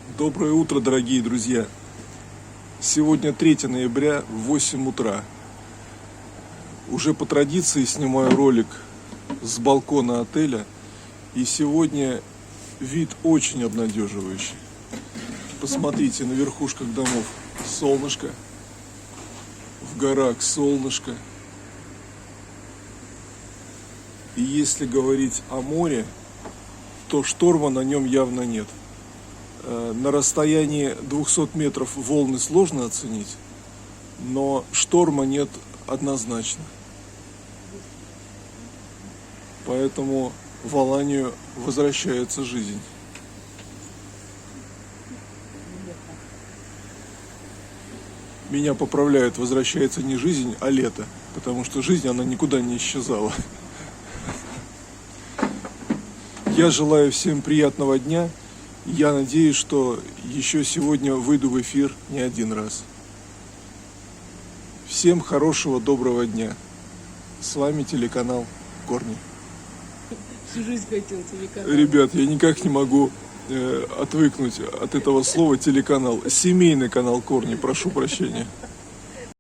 Доброе утро, дорогие друзья! Сегодня 3 ноября в 8 утра. Уже по традиции снимаю ролик с балкона отеля. И сегодня вид очень обнадеживающий. Посмотрите, на верхушках домов солнышко, в горах солнышко. И если говорить о море, то шторма на нем явно нет. На расстоянии 200 метров волны сложно оценить, но шторма нет однозначно. Поэтому в Аланию возвращается жизнь. Меня поправляют, возвращается не жизнь, а лето, потому что жизнь, она никуда не исчезала. Я желаю всем приятного дня. Я надеюсь, что еще сегодня выйду в эфир не один раз. Всем хорошего, доброго дня. С вами телеканал Корни. Всю жизнь хотел телеканал. Ребят, я никак не могу отвыкнуть от этого слова телеканал. Семейный канал Корни, прошу прощения.